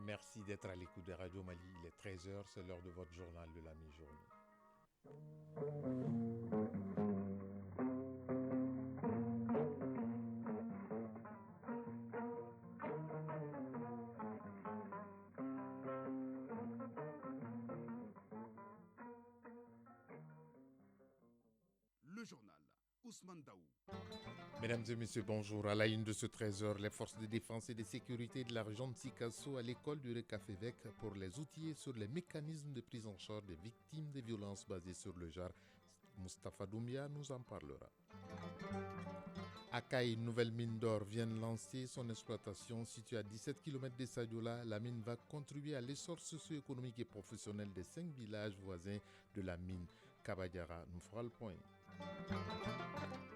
Merci d'être à l'écoute de Radio Mali. Il est 13 heures, c'est l'heure de votre journal de la mi-journée. Le journal. Ousmane Daou. Mesdames et messieurs, bonjour. À la une de ce 13 heures, les forces de défense et de sécurité de la région de Sikasso à l'école du Recafévec pour les outiller sur les mécanismes de prise en charge des victimes des violences basées sur le genre. Mustapha Doumbia nous en parlera. À Kaï, une nouvelle mine d'or vient de lancer son exploitation située à 17 km de Sadiola. La mine va contribuer à l'essor socio-économique et professionnel des 5 villages voisins de la mine. Kabadiara nous fera le point.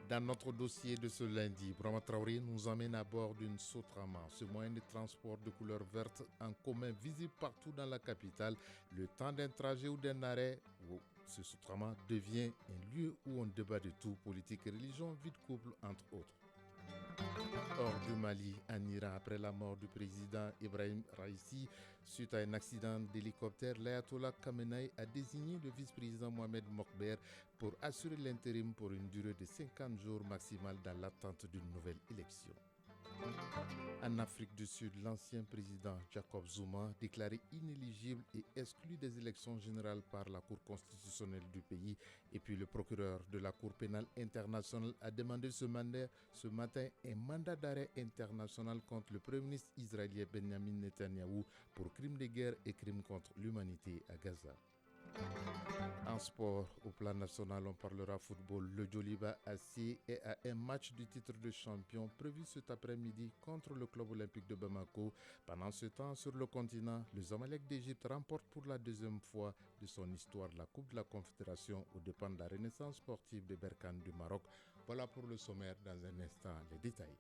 Dans notre dossier de ce lundi, Brahma Traoré nous emmène à bord d'une Sotrama, ce moyen de transport de couleur verte en commun visible partout dans la capitale. Le temps d'un trajet ou d'un arrêt, ce Sotrama devient un lieu où on débat de tout, politique et religion, vie de couple entre autres. Hors du Mali, en Iran, après la mort du président Ibrahim Raisi, suite à un accident d'hélicoptère, l'Ayatollah Khamenei a désigné le vice-président Mohamed Mokber pour assurer l'intérim pour une durée de 50 jours maximale dans l'attente d'une nouvelle élection. En Afrique du Sud, l'ancien président Jacob Zuma, déclaré inéligible et exclu des élections générales par la Cour constitutionnelle du pays, et puis le procureur de la Cour pénale internationale a demandé ce matin un mandat d'arrêt international contre le Premier ministre israélien Benjamin Netanyahou pour crimes de guerre et crimes contre l'humanité à Gaza. En sport, au plan national, on parlera football. Le Djoliba AC est à un match du titre de champion prévu cet après-midi contre le club olympique de Bamako. Pendant ce temps, sur le continent, le Zamalek d'Égypte remporte pour la deuxième fois de son histoire la Coupe de la Confédération aux dépens de la Renaissance sportive de Berkane du Maroc. Voilà pour le sommaire. Dans un instant, les détails.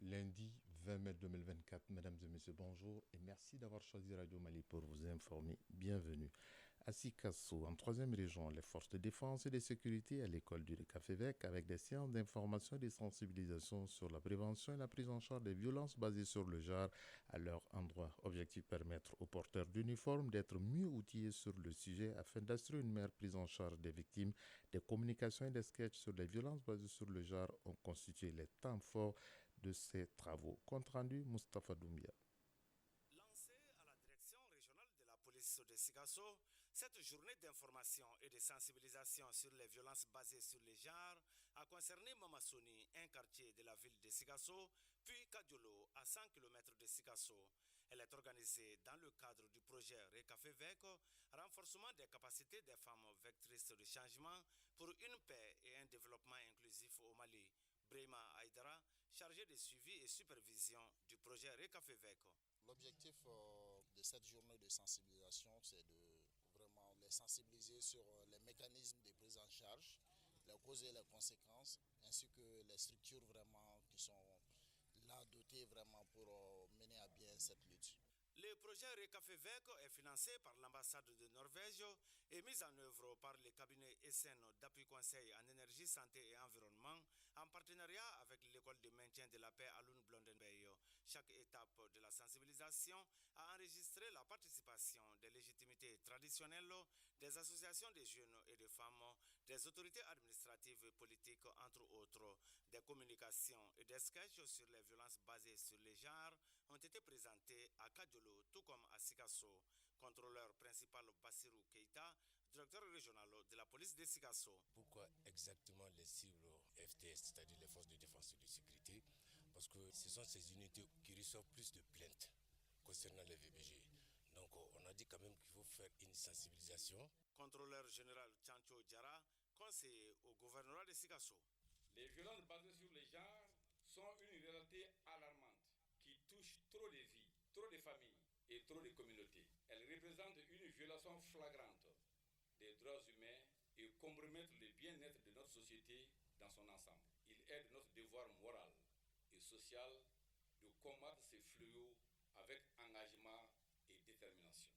Lundi 20 mai 2024, mesdames et messieurs, bonjour et merci d'avoir choisi Radio Mali pour vous informer. Bienvenue. À Sikasso, en troisième région, les forces de défense et de sécurité à l'école du Recafévec avec des séances d'information et de sensibilisation sur la prévention et la prise en charge des violences basées sur le genre à leur endroit. Objectif permettre aux porteurs d'uniformes d'être mieux outillés sur le sujet afin d'assurer une meilleure prise en charge des victimes. Des communications et des sketchs sur les violences basées sur le genre ont constitué les temps forts de ces travaux. Compte rendu, Mustapha Doumbia. Lancé à la direction régionale de la police de Sikasso, cette journée d'information et de sensibilisation sur les violences basées sur les genres a concerné Mamassoni, un quartier de la ville de Sikasso, puis Kadiolo, à 100 km de Sikasso. Elle est organisée dans le cadre du projet Recafévec, renforcement des capacités des femmes vectrices de changement pour une paix et un développement inclusif au Mali. Brema Aïdara, chargé de suivi et supervision du projet Recafévec. L'objectif de cette journée de sensibilisation, c'est de vraiment les sensibiliser sur les mécanismes de prise en charge, les causes et les conséquences, ainsi que les structures vraiment qui sont là dotées vraiment pour mener à bien cette lutte. Le projet Recafévec est financé par l'ambassade de Norvège et mis en œuvre par le cabinet SN d'appui conseil en énergie, santé et environnement en partenariat avec l'école de maintien de la paix Alun Blondenberg. Chaque étape de la sensibilisation a enregistré la participation des légitimités traditionnelles, des associations de jeunes et de femmes, des autorités administratives et politiques entre autres. Des communications et des sketchs sur les violences basées sur les genres ont été présentés à Kadiolo tout comme à Sikasso. Contrôleur principal Bassirou Keita, directeur régional de la police de Sikasso. Pourquoi exactement les cibles FTS, c'est-à-dire les forces de défense et de sécurité? Parce que ce sont ces unités qui reçoivent plus de plaintes concernant les VBG. Donc on a dit quand même qu'il faut faire une sensibilisation. Contrôleur général Chancho Diara, conseiller au gouvernorat de Sikasso. Les violences basées sur les genres sont une réalité alarmante qui touche trop de vies, trop de familles et trop de communautés. Elles représentent une violation flagrante des droits humains et compromettent le bien-être de notre société dans son ensemble. Il est de notre devoir moral et social de combattre ces fléaux avec engagement et détermination.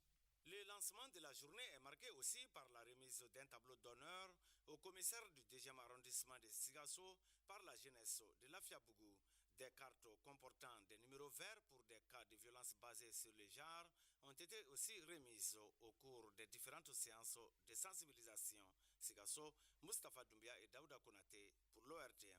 Le lancement de la journée est marqué aussi par la remise d'un tableau d'honneur au commissaire du 2e arrondissement de Sikasso par la jeunesse de l'Afia Bougou. Des cartes comportant des numéros verts pour des cas de violence basées sur le genre ont été aussi remises au cours des différentes séances de sensibilisation. Sikasso, Mustafa Doumbia et Daouda Konate pour l'ORTM.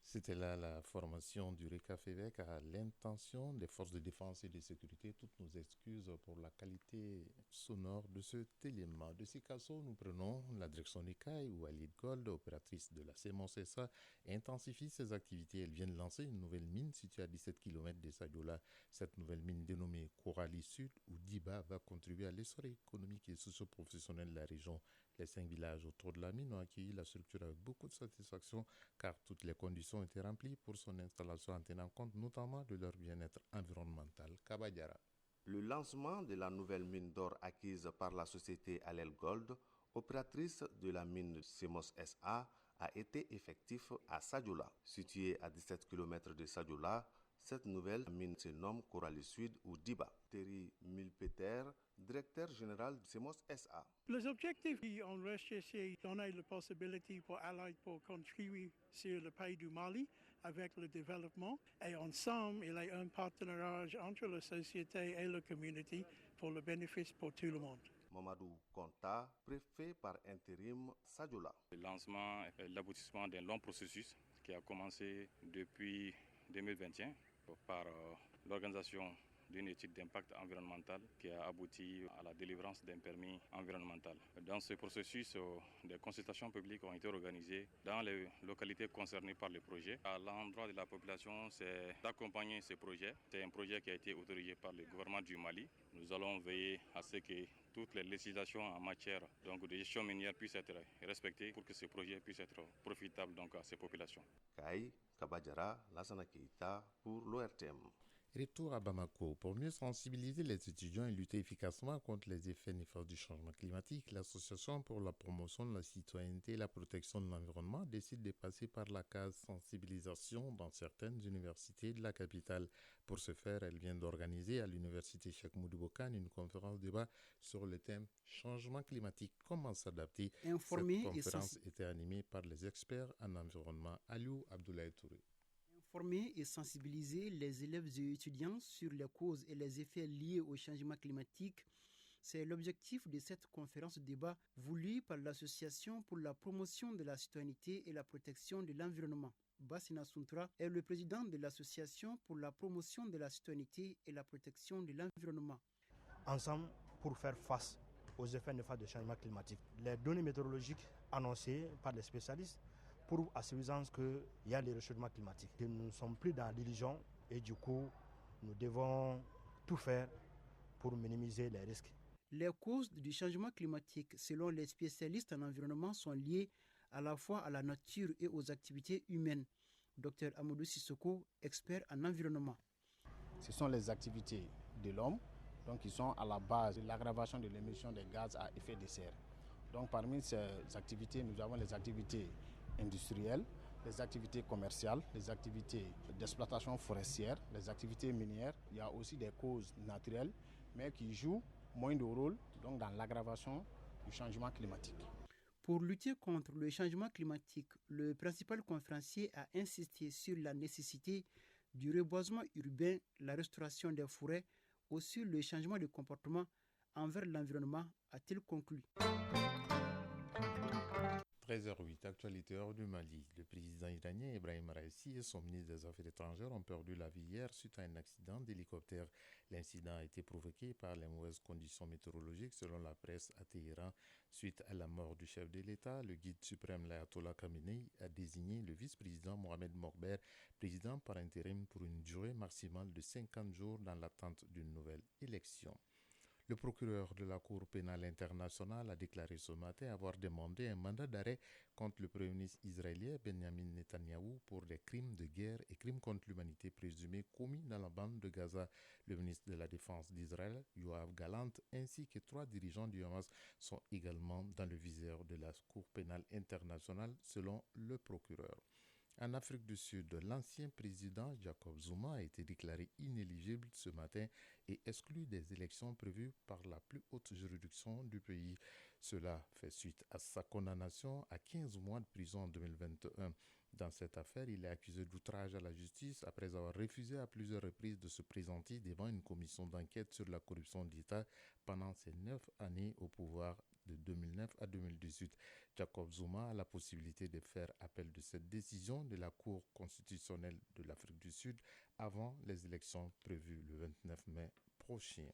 C'était là la formation du RECAFEVEC à l'intention des forces de défense et de sécurité. Toutes nos excuses pour la qualité sonore de cet élément. De Sikasso, nous prenons la direction d'Ekaï où Alid Gold, opératrice de la CMOCSA, intensifie ses activités. Elle vient de lancer une nouvelle mine située à 17 km de Sadiola. Cette nouvelle mine dénommée Coralie Sud ou Diba va contribuer à l'essor économique et socio-professionnel de la région. Les 5 villages autour de la mine ont accueilli la structure avec beaucoup de satisfaction car toutes les conditions étaient remplies pour son installation en tenant compte notamment de leur bien-être environnemental. Kabadiara. Le lancement de la nouvelle mine d'or acquise par la société Alel Gold, opératrice de la mine Semos SA, a été effectif à Sadiola. Située à 17 km de Sadiola, cette nouvelle mine se nomme Coralie Sud ou Diba. Thierry Milpeter, directeur général de Semos SA. Les objectifs ont resté, c'est donner la possibilité pour Allied pour contribuer sur le pays du Mali avec le développement. Et ensemble, il y a un partenariat entre la société et la communauté pour le bénéfice pour tout le monde. Mamadou Konta, préfet par intérim Sadiola. Le lancement est l'aboutissement d'un long processus qui a commencé depuis 2021 par l'organisation d'une étude d'impact environnemental qui a abouti à la délivrance d'un permis environnemental. Dans ce processus, des consultations publiques ont été organisées dans les localités concernées par le projet. À l'endroit de la population, c'est d'accompagner ce projet. C'est un projet qui a été autorisé par le gouvernement du Mali. Nous allons veiller à ce que toutes les législations en matière de gestion minière puissent être respectées pour que ce projet puisse être profitable à ces populations. Kai Kabadjara, Lassana Keita pour l'ORTM. Retour à Bamako. Pour mieux sensibiliser les étudiants et lutter efficacement contre les effets néfastes du changement climatique, l'Association pour la promotion de la citoyenneté et la protection de l'environnement décide de passer par la case sensibilisation dans certaines universités de la capitale. Pour ce faire, elle vient d'organiser à l'université Cheikh Moudou Bokane une conférence débat sur le thème changement climatique, comment s'adapter. Cette conférence était animée par les experts en environnement Aliou Abdoulaye Touré. Former et sensibiliser les élèves et étudiants sur les causes et les effets liés au changement climatique, c'est l'objectif de cette conférence débat voulue par l'Association pour la promotion de la citoyenneté et la protection de l'environnement. Bassina Suntra est le président de l'Association pour la promotion de la citoyenneté et la protection de l'environnement. Ensemble, pour faire face aux effets néfastes du changement climatique, les données météorologiques annoncées par les spécialistes prouvent à suffisance qu'il y a le réchauffement climatique. Nous ne sommes plus dans l'illusion et du coup, nous devons tout faire pour minimiser les risques. Les causes du changement climatique, selon les spécialistes en environnement, sont liées à la fois à la nature et aux activités humaines. Dr Amadou Sissoko, expert en environnement. Ce sont les activités de l'homme qui sont à la base de l'aggravation de l'émission des gaz à effet de serre. Donc parmi ces activités, nous avons les activités industrielles, les activités commerciales, les activités d'exploitation forestière, les activités minières. Il y a aussi des causes naturelles, mais qui jouent moins de rôle dans l'aggravation du changement climatique. Pour lutter contre le changement climatique, le principal conférencier a insisté sur la nécessité du reboisement urbain, la restauration des forêts, aussi le changement de comportement envers l'environnement, a-t-il conclu. 13h08, actualité hors du Mali. Le président iranien Ebrahim Raisi et son ministre des Affaires étrangères ont perdu la vie hier suite à un accident d'hélicoptère. L'incident a été provoqué par les mauvaises conditions météorologiques selon la presse à Téhéran. Suite à la mort du chef de l'État, le guide suprême l'Ayatollah Khamenei a désigné le vice-président Mohamed Morber président par intérim pour une durée maximale de 50 jours dans l'attente d'une nouvelle élection. Le procureur de la Cour pénale internationale a déclaré ce matin avoir demandé un mandat d'arrêt contre le premier ministre israélien Benjamin Netanyahou pour des crimes de guerre et crimes contre l'humanité présumés commis dans la bande de Gaza. Le ministre de la Défense d'Israël, Yoav Gallant, ainsi que 3 dirigeants du Hamas sont également dans le viseur de la Cour pénale internationale selon le procureur. En Afrique du Sud, l'ancien président Jacob Zuma a été déclaré inéligible ce matin et exclu des élections prévues par la plus haute juridiction du pays. Cela fait suite à sa condamnation à 15 mois de prison en 2021. Dans cette affaire, il est accusé d'outrage à la justice après avoir refusé à plusieurs reprises de se présenter devant une commission d'enquête sur la corruption d'État pendant ses 9 années au pouvoir de 2009 à 2018. Jacob Zuma a la possibilité de faire appel de cette décision de la Cour constitutionnelle de l'Afrique du Sud avant les élections prévues le 29 mai prochain.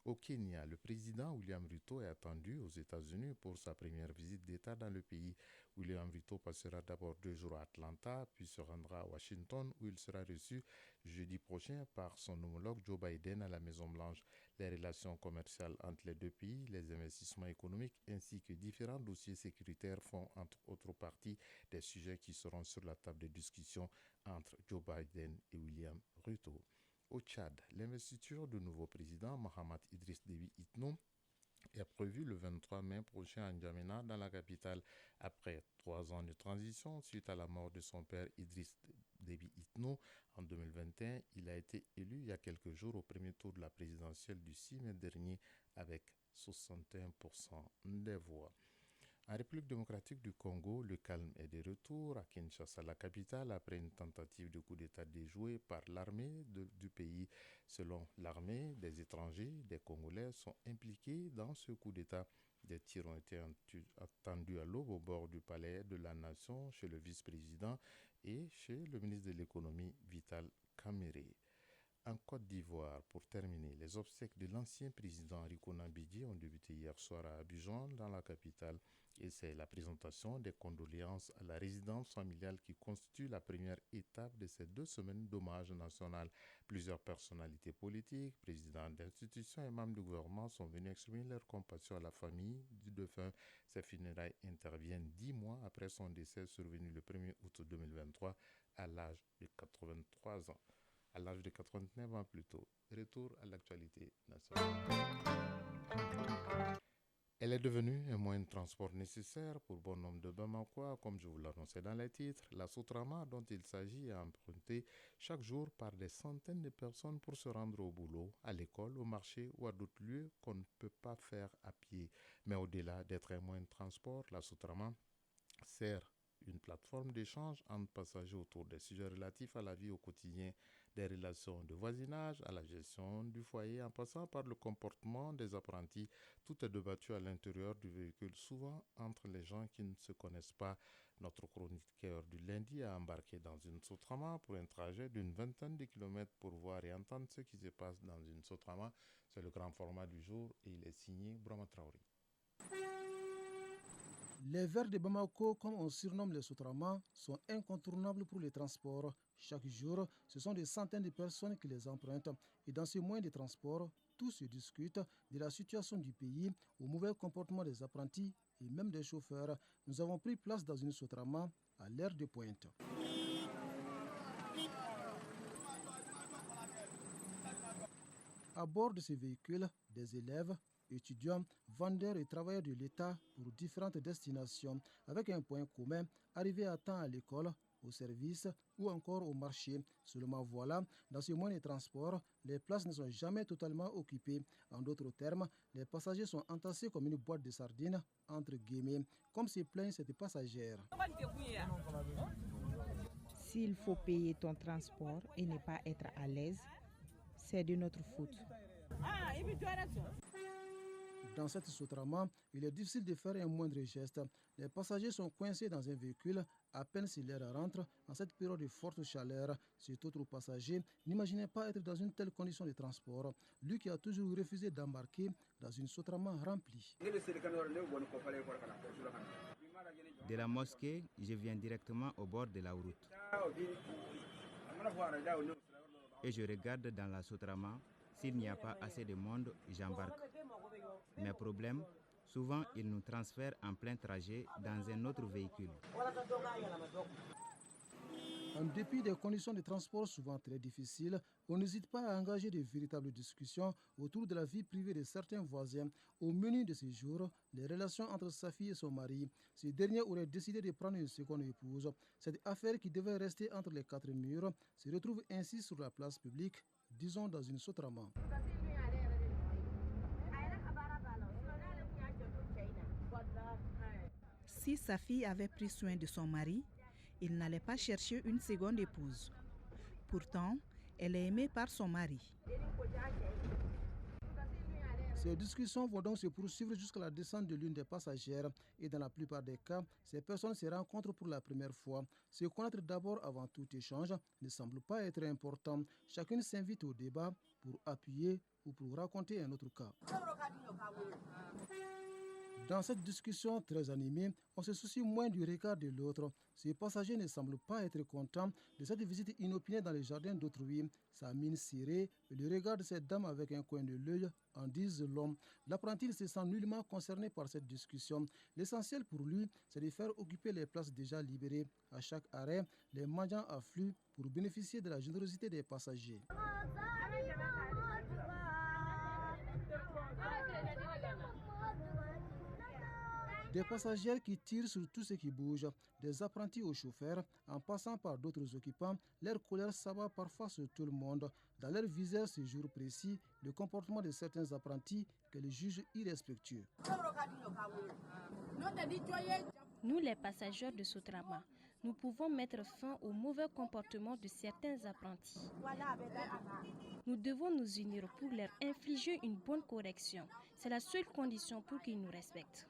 Au Kenya, le président William Ruto est attendu aux États-Unis pour sa première visite d'État dans le pays. William Ruto passera d'abord 2 jours à Atlanta, puis se rendra à Washington où il sera reçu jeudi prochain par son homologue Joe Biden à la Maison-Blanche. Les relations commerciales entre les deux pays, les investissements économiques ainsi que différents dossiers sécuritaires font entre autres partie des sujets qui seront sur la table de discussion entre Joe Biden et William Ruto. Au Tchad, l'investiture du nouveau président Mohamed Idriss Déby Itno est prévue le 23 mai prochain à N'Djamena, dans la capitale. Après 3 ans de transition suite à la mort de son père Idriss Déby Itno en 2021, il a été élu il y a quelques jours au premier tour de la présidentielle du 6 mai dernier avec 61% des voix. En République démocratique du Congo, le calme est de retour à Kinshasa, la capitale, après une tentative de coup d'État déjouée par l'armée du pays. Selon l'armée, des étrangers, des Congolais sont impliqués dans ce coup d'État. Des tirs ont été entendus à l'aube au bord du palais de la Nation, chez le vice-président et chez le ministre de l'économie, Vital Kamerhe. En Côte d'Ivoire, pour terminer, les obsèques de l'ancien président Rikona Bidji ont débuté hier soir à Abidjan, dans la capitale. Et c'est la présentation des condoléances à la résidence familiale qui constitue la première étape de ces 2 semaines d'hommage national. Plusieurs personnalités politiques, présidents d'institutions et membres du gouvernement sont venus exprimer leur compassion à la famille du défunt. Ces funérailles interviennent 10 mois après son décès survenu le 1er août 2023 à l'âge de 83 ans. À l'âge de 89 ans plutôt. Retour à l'actualité nationale. Elle est devenue un moyen de transport nécessaire pour bon nombre de Bamakois, comme je vous l'annonçais dans les titres. La Sotrama, dont il s'agit, est empruntée chaque jour par des centaines de personnes pour se rendre au boulot, à l'école, au marché ou à d'autres lieux qu'on ne peut pas faire à pied. Mais au-delà d'être un moyen de transport, la Sotrama sert une plateforme d'échange entre passagers autour des sujets relatifs à la vie au quotidien, des relations de voisinage à la gestion du foyer, en passant par le comportement des apprentis. Tout est débattu à l'intérieur du véhicule, souvent entre les gens qui ne se connaissent pas. Notre chroniqueur du lundi a embarqué dans une Sotrama pour un trajet d'une 20aine de kilomètres pour voir et entendre ce qui se passe dans une Sotrama. C'est le grand format du jour et il est signé Brahma Traoré. Les Verts de Bamako, comme on surnomme les Sotrama, sont incontournables pour les transports. Chaque jour, ce sont des centaines de personnes qui les empruntent. Et dans ces moyens de transport, tout se discute de la situation du pays, au mauvais comportement des apprentis et même des chauffeurs. Nous avons pris place dans une Sotrama à l'heure de pointe. À bord de ces véhicules, des élèves, étudiants, vendeurs et travailleurs de l'État pour différentes destinations, avec un point commun, arriver à temps à l'école, au service ou encore au marché. Seulement voilà, dans ce moyen de transport, les places ne sont jamais totalement occupées. En d'autres termes, les passagers sont entassés comme une boîte de sardines, entre guillemets, comme se plaignent cette passagère. S'il faut payer ton transport et ne pas être à l'aise, c'est de notre faute. Dans cette Sotrama, il est difficile de faire un moindre geste. Les passagers sont coincés dans un véhicule, à peine si l'air rentre en cette période de forte chaleur. Cet autre passager n'imaginait pas être dans une telle condition de transport. Lui qui a toujours refusé d'embarquer dans une Sotrama remplie. De la mosquée, je viens directement au bord de la route. Et je regarde dans la Sotrama. S'il n'y a pas assez de monde, j'embarque. Mes problèmes, souvent ils nous transfèrent en plein trajet dans un autre véhicule. En dépit des conditions de transport souvent très difficiles, on n'hésite pas à engager de véritables discussions autour de la vie privée de certains voisins. Au menu de ces jours, les relations entre sa fille et son mari. Ce dernier aurait décidé de prendre une seconde épouse. Cette affaire qui devait rester entre les 4 murs se retrouve ainsi sur la place publique, disons dans une Sotrama. Si sa fille avait pris soin de son mari, Il n'allait pas chercher une seconde épouse. Pourtant, elle est aimée par son mari. Ces discussions vont donc se poursuivre jusqu'à la descente de l'une des passagères et dans la plupart des cas, ces personnes se rencontrent pour la première fois. Se connaître d'abord avant tout échange ne semble pas être important. Chacune s'invite au débat pour appuyer ou pour raconter un autre cas. Dans cette discussion très animée, on se soucie moins du regard de l'autre. Ces passagers ne semblent pas être contents de cette visite inopinée dans les jardins d'autrui. Sa mine serrée et le regard de cette dame avec un coin de l'œil en disent long. L'apprenti ne se sent nullement concerné par cette discussion. L'essentiel pour lui, c'est de faire occuper les places déjà libérées. À chaque arrêt, les mendiants affluent pour bénéficier de la générosité des passagers. Des passagers qui tirent sur tout ce qui bouge, des apprentis aux chauffeurs, en passant par d'autres occupants, leur colère s'abat parfois sur tout le monde. Dans leur viseur ce jour précis, le comportement de certains apprentis qu'elles jugent irrespectueux. Nous, les passagers de Sotrama, nous pouvons mettre fin au mauvais comportement de certains apprentis. Nous devons nous unir pour leur infliger une bonne correction. C'est la seule condition pour qu'ils nous respectent.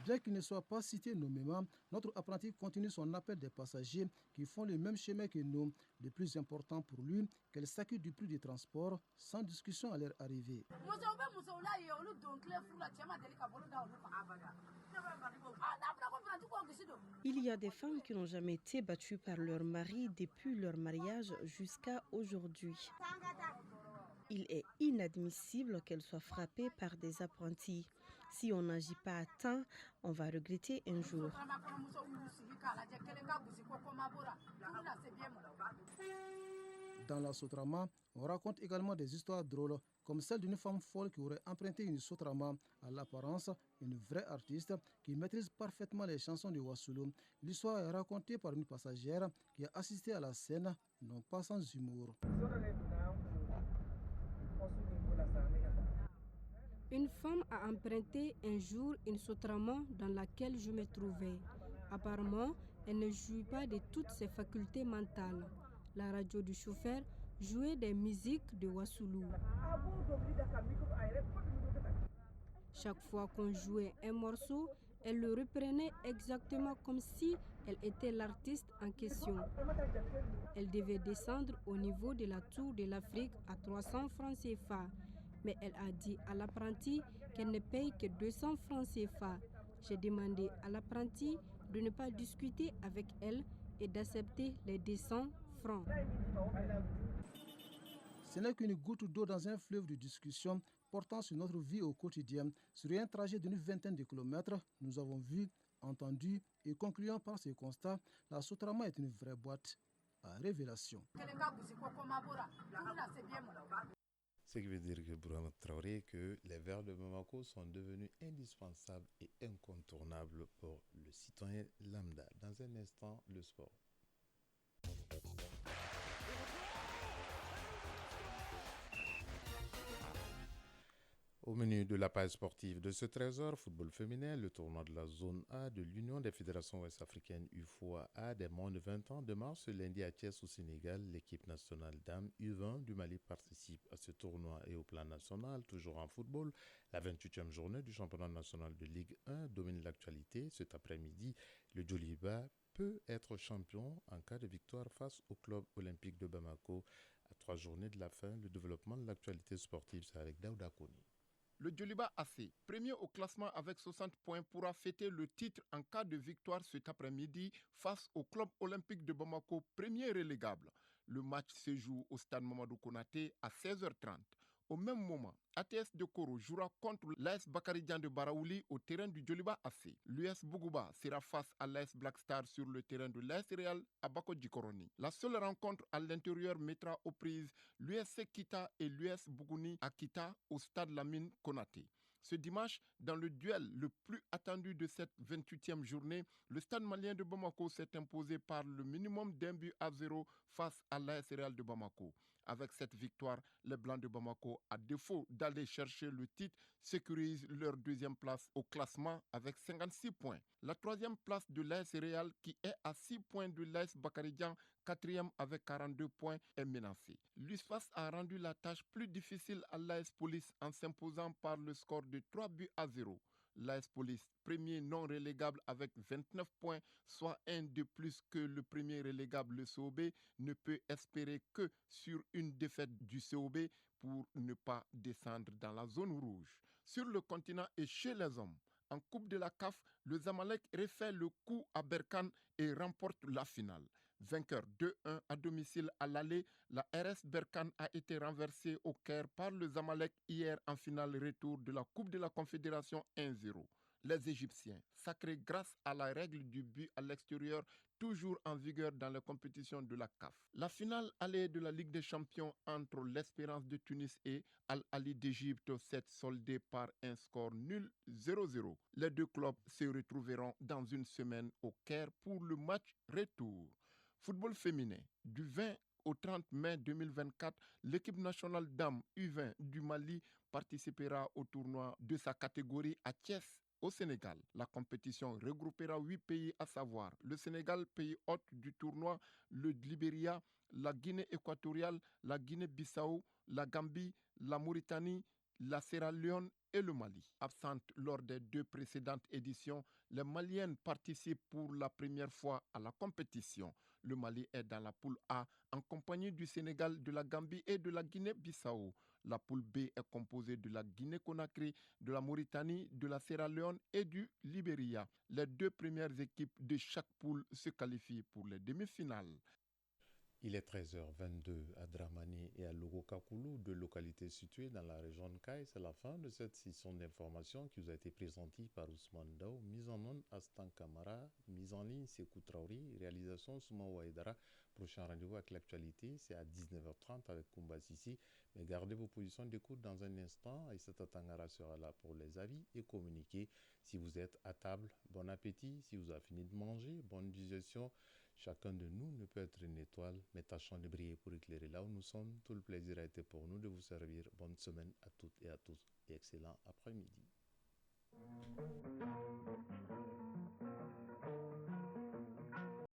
Bien qu'il ne soit pas cité nommément, notre apprenti continue son appel des passagers qui font le même chemin que nous. Le plus important pour lui, qu'elle s'acquitte du prix du transport sans discussion à leur arrivée. Il y a des femmes qui n'ont jamais été battues par leur mari depuis leur mariage jusqu'à aujourd'hui. Il est inadmissible qu'elles soient frappées par des apprentis. Si on n'agit pas à temps, on va regretter un jour. Dans la Sotrama, on raconte également des histoires drôles, comme celle d'une femme folle qui aurait emprunté une Sotrama, à l'apparence une vraie artiste qui maîtrise parfaitement les chansons de Wassoulou. L'histoire est racontée par une passagère qui a assisté à la scène, non pas sans humour. Une femme a emprunté un jour une Sotrama dans laquelle je me trouvais. Apparemment, elle ne jouit pas de toutes ses facultés mentales. La radio du chauffeur jouait des musiques de Wassoulou. Chaque fois qu'on jouait un morceau, elle le reprenait exactement comme si elle était l'artiste en question. Elle devait descendre au niveau de la tour de l'Afrique à 300 francs CFA. Mais elle a dit à l'apprenti qu'elle ne paye que 200 francs CFA. J'ai demandé à l'apprenti de ne pas discuter avec elle et d'accepter les 200 francs. Ce n'est qu'une goutte d'eau dans un fleuve de discussion portant sur notre vie au quotidien. Sur un trajet d'une vingtaine de kilomètres, nous avons vu, entendu et concluant par ce constat, la Sotrama est une vraie boîte à révélation. Ce qui veut dire que Bourama Traoré, que les Verts de Bamako sont devenus indispensables et incontournables pour le citoyen lambda. Dans un instant, le sport. Au menu de la page sportive de ce 13h, football féminin, le tournoi de la zone A de l'Union des fédérations ouest-africaines UFOA des moins de 20 ans démarre ce lundi à Thiès au Sénégal. L'équipe nationale dames U20 du Mali participe à ce tournoi et au plan national, toujours en football. La 28e journée du championnat national de Ligue 1 domine l'actualité. Cet après-midi, le Djoliba peut être champion en cas de victoire face au club olympique de Bamako. À 3 journées de la fin, le développement de l'actualité sportive, c'est avec Daouda Koni. Le Djoliba AC, premier au classement avec 60 points, pourra fêter le titre en cas de victoire cet après-midi face au club olympique de Bamako, premier relégable. Le match se joue au stade Mamadou Konaté à 16h30. Au même moment, ATS de Koro jouera contre l'AS Bakaridjan de Baraouli au terrain du Djoliba AC. L'US Bougouba sera face à l'AS Black Star sur le terrain de l'AS Real à Bako Djikoroni. La seule rencontre à l'intérieur mettra aux prises l'USC Kita et l'US Bougouni à Kita au stade Lamine Konaté. Ce dimanche, dans le duel le plus attendu de cette 28e journée, le stade malien de Bamako s'est imposé par le minimum d'1 but à 0 face à l'AS Real de Bamako. Avec cette victoire, les Blancs de Bamako, à défaut d'aller chercher le titre, sécurisent leur deuxième place au classement avec 56 points. La troisième place de l'AS Real, qui est à 6 points de l'AS Bakaridian, quatrième avec 42 points, est menacée. L'USFAS a rendu la tâche plus difficile à l'AS Police en s'imposant par le score de 3-0. L'AS Police, premier non relégable avec 29 points, soit un de plus que le premier relégable, le COB, ne peut espérer que sur une défaite du COB pour ne pas descendre dans la zone rouge. Sur le continent et chez les hommes, en Coupe de la CAF, le Zamalek refait le coup à Berkane et remporte la finale. Vainqueur 2-1 à domicile à l'aller, la RS Berkane a été renversée au Caire par le Zamalek hier en finale retour de la Coupe de la Confédération 1-0. Les Égyptiens, sacrés grâce à la règle du but à l'extérieur, toujours en vigueur dans les compétitions de la CAF. La finale allée de la Ligue des Champions entre l'Espérance de Tunis et Al-Ali d'Égypte s'est soldée par un score nul 0-0. Les deux clubs se retrouveront dans une semaine au Caire pour le match retour. Football féminin, du 20 au 30 mai 2024, l'équipe nationale dames U20 du Mali participera au tournoi de sa catégorie à Thiès, au Sénégal. La compétition regroupera 8 pays, à savoir le Sénégal, pays hôte du tournoi, le Libéria, la Guinée équatoriale, la Guinée-Bissau, la Gambie, la Mauritanie, la Sierra Leone et le Mali. Absentes lors des deux précédentes éditions, les Maliennes participent pour la première fois à la compétition. Le Mali est dans la poule A en compagnie du Sénégal, de la Gambie et de la Guinée-Bissau. La poule B est composée de la Guinée-Conakry, de la Mauritanie, de la Sierra Leone et du Libéria. Les deux premières équipes de chaque poule se qualifient pour les demi-finales. Il est 13h22 à Dramani et à Logokakulu, deux localités situées dans la région de Caille. C'est la fin de cette session d'information qui vous a été présentée par Ousmane Daou. Mise en onde, Astan Kamara. Mise en ligne, Sekou Traori. Réalisation, Souma Ouaïdara. Prochain rendez-vous avec l'actualité, c'est à 19h30 avec Koumba Sissi. Mais gardez vos positions d'écoute dans un instant. Aïssata Tangara sera là pour les avis et communiquer. Si vous êtes à table, bon appétit. Si vous avez fini de manger, bonne digestion. Chacun de nous ne peut être une étoile, mais tâchons de briller pour éclairer là où nous sommes. Tout le plaisir a été pour nous de vous servir. Bonne semaine à toutes et à tous et excellent après-midi.